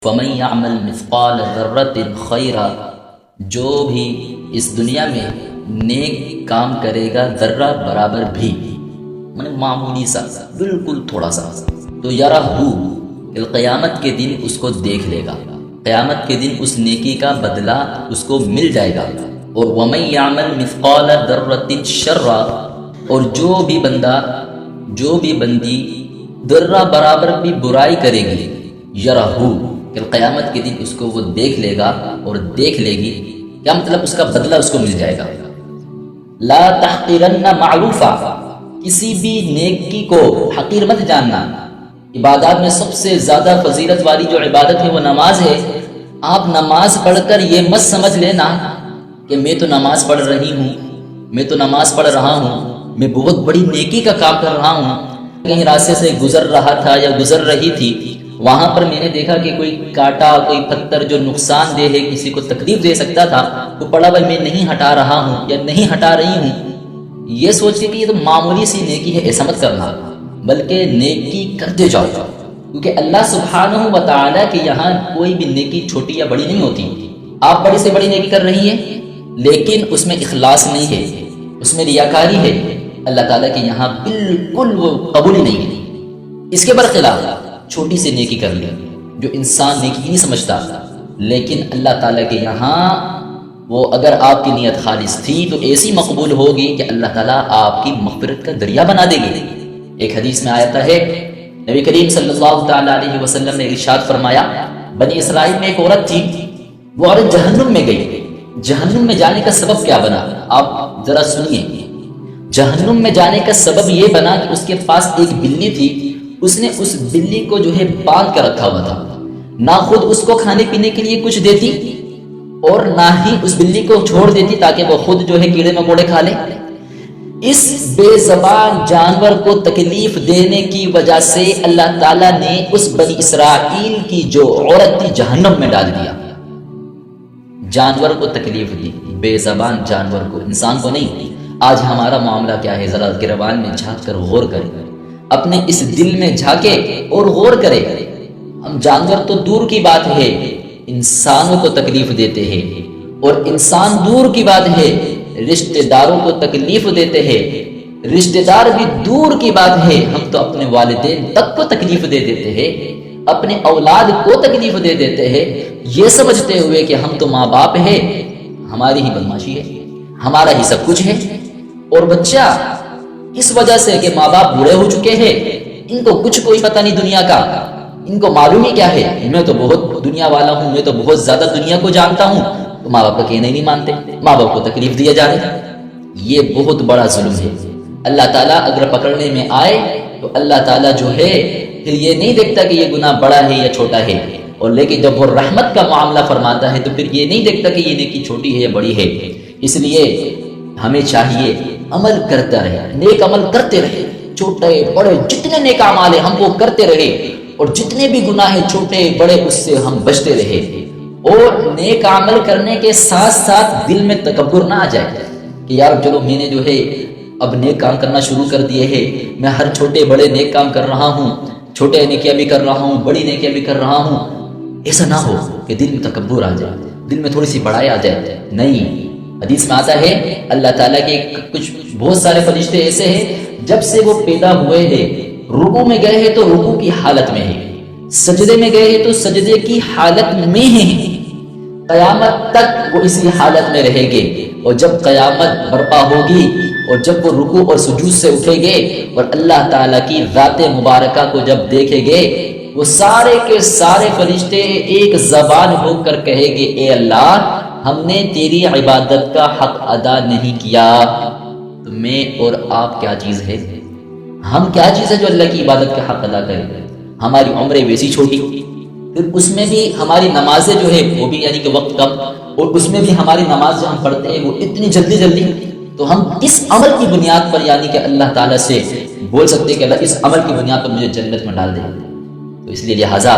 فَمَن يَعْمَلْ مِثْقَالَ ذَرَّةٍ خَيْرًا، جو بھی اس دنیا میں نیک کام کرے گا ذرہ برابر بھی، معمولی سا، بالکل تھوڑا سا، تو یرہو، قیامت کے دن اس کو دیکھ لے گا، قیامت کے دن اس نیکی کا بدلہ اس کو مل جائے گا۔ اور وَمَن يَعْمَلْ مِثْقَالَ ذَرَّةٍ شَرًّا، اور جو بھی بندہ، جو بھی بندی ذرہ برابر بھی برائی کرے گی، یرہو، کہ قیامت کے دن اس کو وہ دیکھ لے گا اور دیکھ لے گی، کیا مطلب اس کا بدلہ اس کو مل جائے گا۔ لا تحقرن معروفا، کسی بھی نیکی کو حقیر مت جاننا۔ عبادات میں سب سے زیادہ فضیلت والی جو عبادت ہے وہ نماز ہے۔ آپ نماز پڑھ کر یہ مت سمجھ لینا کہ میں تو نماز پڑھ رہی ہوں، میں تو نماز پڑھ رہا ہوں، میں بہت بڑی نیکی کا کام کر رہا ہوں۔ کہیں راستے سے گزر رہا تھا یا گزر رہی تھی، وہاں پر میں نے دیکھا کہ کوئی کانٹا، کوئی پتھر جو نقصان دہ ہے، کسی کو تکلیف دے سکتا تھا، تو پڑا بھائی میں نہیں ہٹا رہا ہوں یا نہیں ہٹا رہی ہوں، یہ سوچ کے کہ یہ تو معمولی سی نیکی ہے، ایسا مت کرنا، بلکہ نیکی کرتے جاؤ، کیونکہ اللہ سبحانہ و تعالیٰ کے یہاں کوئی بھی نیکی چھوٹی یا بڑی نہیں ہوتی۔ آپ بڑی سے بڑی نیکی کر رہی ہیں لیکن اس میں اخلاص نہیں ہے، اس میں ریاکاری ہے، اللہ تعالیٰ کے یہاں بالکل وہ قبول ہی نہیں ہے۔ اس کے برخلاف چھوٹی سی نیکی کر لی جو انسان نیکی نہیں سمجھتا، لیکن اللہ تعالیٰ کے یہاں وہ اگر آپ کی نیت خالص تھی تو ایسی مقبول ہوگی کہ اللہ تعالیٰ آپ کی مغفرت کا دریا بنا دے گی۔ ایک حدیث میں آتا ہے، نبی کریم صلی اللہ تعالیٰ علیہ وسلم نے ارشاد فرمایا، بنی اسرائیل میں ایک عورت تھی، وہ عورت جہنم میں گئی۔ جہنم میں جانے کا سبب کیا بنا؟ آپ ذرا سنیے۔ جہنم میں جانے کا سبب یہ بنا کہ اس کے پاس ایک بلی تھی، اس نے اس بلی کو جو ہے باندھ کر رکھا ہوا تھا، نہ خود اس کو کھانے پینے کے لیے کچھ دیتی اور نہ ہی اس بلی کو چھوڑ دیتی تاکہ وہ خود جو ہے کیڑے مکوڑے کھا لے۔ اس بے زبان جانور کو تکلیف دینے کی وجہ سے اللہ تعالیٰ نے اس بنی اسرائیل کی جو عورت تھی جہنم میں ڈال دیا۔ جانور کو تکلیف دی، بے زبان جانور کو، انسان کو نہیں۔ آج ہمارا معاملہ کیا ہے؟ ذرا گروان میں جھانک کر غور کریں، اپنے اس دل میں جھانکے اور غور کرے۔ ہم جانور تو دور کی بات ہے، انسانوں کو تکلیف دیتے ہیں، اور انسان دور کی بات ہے، رشتہ داروں کو تکلیف دیتے ہیں۔ رشتہ دار بھی دور کی بات ہے، ہم تو اپنے والدین تک کو تکلیف دے دیتے ہیں، اپنے اولاد کو تکلیف دے دیتے ہیں، یہ سمجھتے ہوئے کہ ہم تو ماں باپ ہیں، ہماری ہی بدماشی ہے، ہمارا ہی سب کچھ ہے۔ اور بچہ اس وجہ سے کہ ماں باپ بوڑھے ہو چکے ہیں، ان کو کچھ کوئی پتہ نہیں دنیا کا، ان کو معلوم ہی کیا ہے، میں تو بہت دنیا والا ہوں، میں تو بہت زیادہ دنیا کو جانتا ہوں، تو ماں باپ کا کہنا ہی نہیں مانتے، ماں باپ کو تکلیف دیا جا رہا ہے۔ یہ بہت بڑا ظلم ہے۔ اللہ تعالیٰ اگر پکڑنے میں آئے تو اللہ تعالیٰ جو ہے پھر یہ نہیں دیکھتا کہ یہ گناہ بڑا ہے یا چھوٹا ہے، اور لیکن جب وہ رحمت کا معاملہ فرماتا ہے تو پھر یہ نہیں دیکھتا کہ یہ نیکی چھوٹی ہے یا بڑی ہے۔ اس لیے ہمیں چاہیے عمل کرتا رہے، نیک عمل کرتے رہے، چھوٹے بڑے جتنے نیک اعمال ہیں ہم وہ کرتے رہے، اور جتنے بھی گناہ چھوٹے بڑے اس سے ہم بچتے رہے۔ اور نیک عمل کرنے کے ساتھ ساتھ دل میں تکبر نہ آ جائے کہ یار چلو میں نے جو ہے اب نیک کام کرنا شروع کر دیے ہیں، میں ہر چھوٹے بڑے نیک کام کر رہا ہوں، چھوٹے نیکیاں بھی کر رہا ہوں، بڑی نیکیاں بھی کر رہا ہوں۔ ایسا نہ ہو کہ دل میں تکبر آ جائے، دل میں تھوڑی سی بڑائی آ جائے۔ نہیں، حدیث میں آتا ہے اللہ تعالیٰ کے کچھ بہت سارے فرشتے ایسے ہیں جب سے وہ پیدا ہوئے ہیں، رکوع میں گئے ہیں تو رکوع کی حالت میں ہیں، سجدے میں گئے ہیں تو سجدے کی حالت میں ہیں، قیامت تک وہ اسی حالت میں رہیں گے۔ اور جب قیامت برپا ہوگی اور جب وہ رکوع اور سجود سے اٹھیں گے اور اللہ تعالیٰ کی ذات مبارکہ کو جب دیکھیں گے، وہ سارے کے سارے فرشتے ایک زبان ہو کر کہیں گے، اے اللہ ہم نے تیری عبادت کا حق ادا نہیں کیا۔ تو میں اور آپ کیا چیز ہے؟ ہم کیا چیز ہے جو اللہ کی عبادت کا حق ادا کرے؟ ہماری عمریں ویسی چھوٹی، پھر اس میں بھی ہماری نمازیں جو ہے وہ بھی یعنی کہ وقت کم، اور اس میں بھی ہماری نماز جو ہم پڑھتے ہیں وہ اتنی جلدی جلدی، تو ہم اس عمل کی بنیاد پر یعنی کہ اللہ تعالیٰ سے بول سکتے ہیں کہ اللہ اس عمل کی بنیاد پر مجھے جنت میں ڈال دے۔ تو اس لیے لہٰذا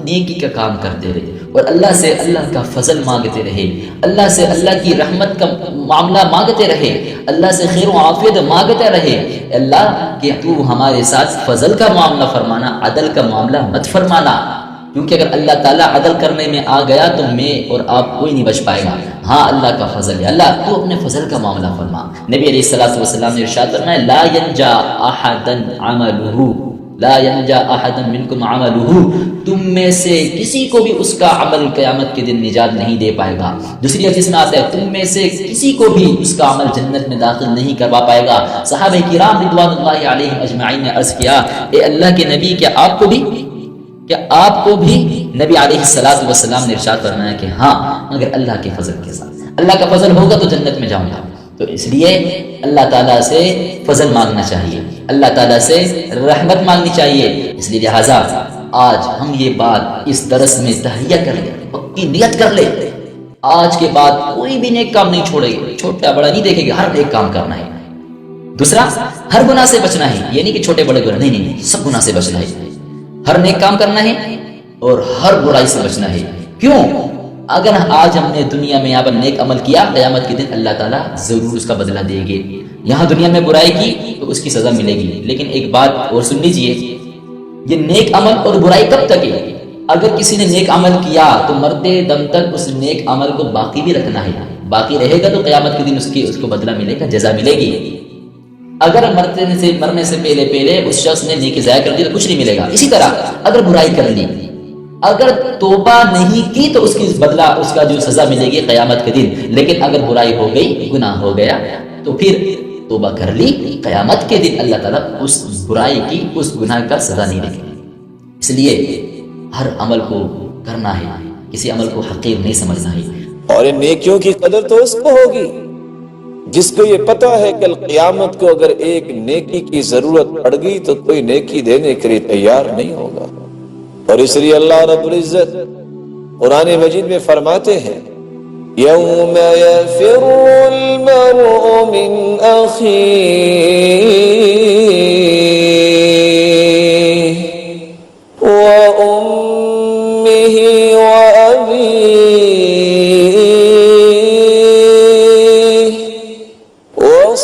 نیکی کا کام کرتے رہے اور اللہ سے اللہ کا فضل مانگتے رہے، اللہ سے اللہ کی رحمت کا معاملہ مانگتے رہے، اللہ سے خیر و عافیت مانگتے رہے، اللہ کہ تو ہمارے ساتھ فضل کا معاملہ فرمانا، عدل کا معاملہ مت فرمانا، کیونکہ اگر اللہ تعالیٰ عدل کرنے میں آ گیا تو میں اور آپ کوئی نہیں بچ پائے گا. ہاں اللہ کا فضل ہے، اللہ تو اپنے فضل کا معاملہ فرما. نبی علیہ الصلوۃ والسلام نے ارشاد فرمایا لا ینجا احد عملہ، لا ینجا احد منکم عملہ، تم میں سے کسی کو بھی اس کا عمل قیامت کے دن نجات نہیں دے پائے گا. دوسری حدیث میں آتا ہے تم میں سے کسی کو بھی اس کا عمل جنت میں داخل نہیں کروا پائے گا. صحابہ کرام رضوان اللہ علیہم اجمعین نے عرض کیا اے اللہ کے نبی کیا آپ کو بھی نبی علیہ الصلوۃ والسلام نے ارشاد فرمایا کہ ہاں مگر اللہ کے فضل کے ساتھ، اللہ کا فضل ہوگا تو جنت میں جاؤں گا. تو اس لیے اللہ تعالیٰ سے فضل مانگنا چاہیے، اللہ تعالیٰ سے رحمت مانگنی چاہیے. اس لیے لہٰذا آج ہم یہ بات اس درس میں تہیہ کر لیں، پکی نیت کر لیں. آج کے بعد کوئی بھی نیک کام نہیں چھوڑے گا، چھوٹا بڑا نہیں دیکھے گا، ہر نیک کام کرنا ہے. دوسرا ہر گناہ سے بچنا ہے، یہ نہیں کہ چھوٹے بڑے گناہ، نہیں، سب گناہ سے بچنا ہے. ہر نیک کام کرنا ہے اور ہر برائی سے بچنا ہے. کیوں؟ اگر آج ہم نے دنیا میں یہاں پر نیک عمل کیا، قیامت کے دن اللہ تعالیٰ ضرور اس کا بدلہ دے گے. یہاں دنیا میں برائی کی تو اس کی سزا ملے گی. لیکن ایک بات اور سن لیجئے، یہ نیک عمل اور برائی کب تک ہے؟ اگر کسی نے نیک عمل کیا تو مرتے دم تک اس نیک عمل کو باقی بھی رکھنا ہے. باقی رہے گا تو قیامت کے دن اس کو بدلہ ملے گا، جزا ملے گی. اگر مرنے سے پہلے اس شخص نے نیکی ضائع کر دی تو کچھ نہیں ملے گا. اسی طرح اگر برائی کر لی، اگر توبہ نہیں کی تو اس کی بدلہ، اس کا جو سزا ملے گی قیامت کے دن. لیکن اگر برائی ہو گئی، گناہ ہو گیا، تو پھر توبہ کر لی، قیامت کے دن اللہ تعالیٰ اس برائی کی، اس گناہ کا سزا نہیں دے گا. اس لیے ہر عمل کو کرنا ہے، کسی عمل کو حقیر نہیں سمجھنا ہے. اور ان نیکیوں کی قدر تو اس کو ہوگی جس کو یہ پتا ہے کہ قیامت کو اگر ایک نیکی کی ضرورت پڑ گئی تو کوئی نیکی دینے کے لیے تیار نہیں ہوگا. اور اس لیے اللہ رب العزت قرآن مجید میں فرماتے ہیں یوم یفر المرء من اخیہ وامہ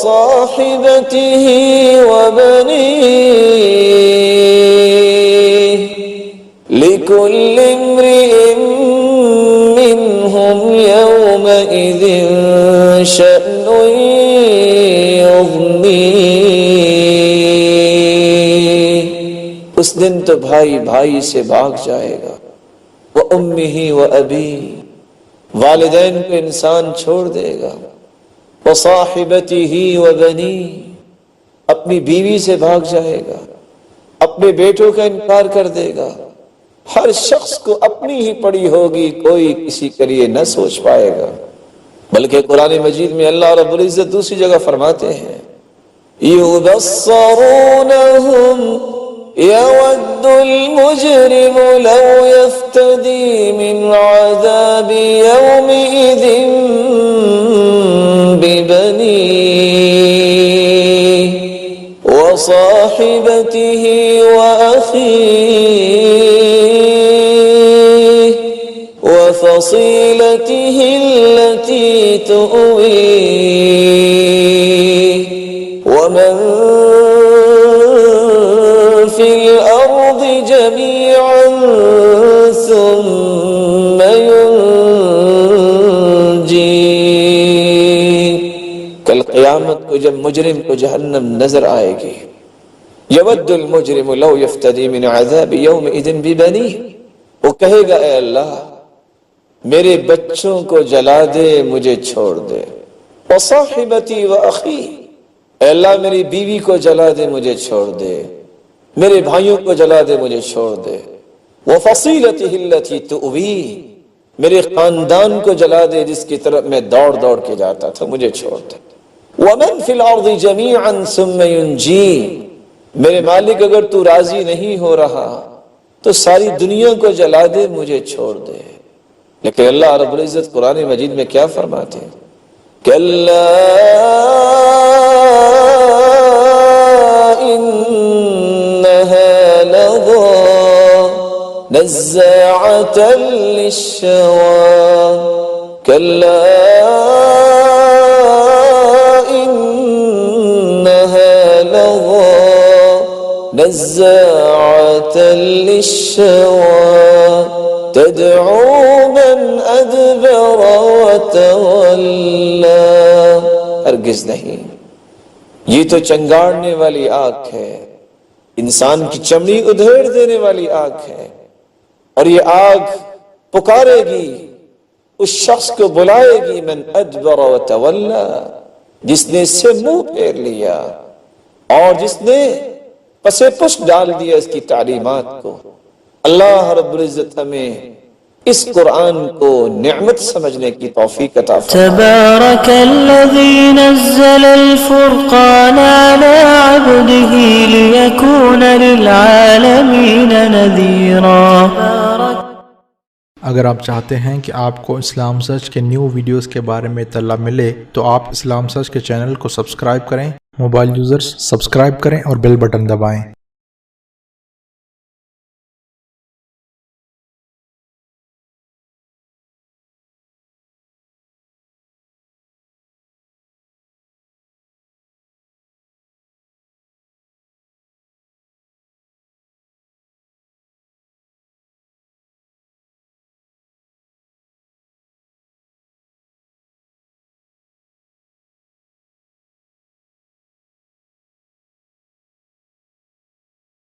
وصاحبته وبنيه لكل امرئ منهم يومئذ شأن يغنيه. اس دن تو بھائی بھائی سے بھاگ جائے گا. وَأُمِّهِ وَأَبِيهِ، والدین کو انسان چھوڑ دے گا. وَصَاحِبَتِهِ وَبَنِيهِ، اپنی بیوی سے بھاگ جائے گا، اپنے بیٹوں کا انکار کر دے گا. ہر شخص کو اپنی ہی پڑی ہوگی، کوئی کسی کے لیے نہ سوچ پائے گا. بلکہ قرآن مجید میں اللہ رب العزت دوسری جگہ فرماتے ہیں يُبَصَّرُونَهُمْ يَوَدُّ الْمُجْرِمُ لَوْ يَفْتَدِي مِنْ عَذَابِ يَوْمِئِذٍ بِبَنِيهِ وَصَاحِبَتِهِ وَأَخِيهِ وَفَصِيلَتِهِ الَّتِي تُؤْوِيهِ وَمَنْ فِي الْأَرْضِ جَمِيعًا ثُمَّ يُنْجِيهِ. کل قیامت کو جب مجرم کو جہنم نظر آئے گی، یود المجرم لو یفتدی من عذاب یومئذ ببنیہ، وہ کہے گا اے اللہ میرے بچوں کو جلا دے، مجھے چھوڑ دے. وصاحبتی واخی، اے اللہ میری بیوی کو جلا دے، مجھے چھوڑ دے. میرے بھائیوں کو جلا دے، مجھے چھوڑ دے. وفصیلتہ التی تؤویہ، میرے خاندان کو جلا دے جس کی طرف میں دوڑ دوڑ کے جاتا تھا، مجھے چھوڑ دے. ومن فی الارض جمیعا ثم ینجیہ، میرے مالک اگر تو راضی نہیں ہو رہا تو ساری دنیا کو جلا دے، مجھے چھوڑ دے. لیکن اللہ رب العزت قرآن مجید میں کیا فرماتے ہیں کَلَّا إِنَّهَا لَظَىٰ نَزَّاعَةً لِلشَّوَىٰ كَلَّا إِنَّهَا لَظَىٰ نزاعة للشوى تدعو من ادبر وتولى. ہرگز نہیں، یہ تو چنگاڑنے والی آگ ہے، انسان کی چمڑی ادھیڑ دینے والی آگ ہے، اور یہ آگ پکارے گی، اس شخص کو بلائے گی من ادبر وتولى، جس نے اس سے منہ پھیر لیا اور جس نے پسے پشت ڈال دیا اس کی تعلیمات کو. اللہ رب العزت ہمیں اس قرآن کو نعمت سمجھنے کی توفیق عطا فرمائے. تبارك الذي نزل الفرقان على عبده ليكون للعالمين نذيرا. اگر آپ چاہتے ہیں کہ آپ کو اسلام سرچ کے نیو ویڈیوز کے بارے میں اطلاع ملے تو آپ اسلام سرچ کے چینل کو سبسکرائب کریں، موبائل یوزرز سبسکرائب کریں اور بیل بٹن دبائیں.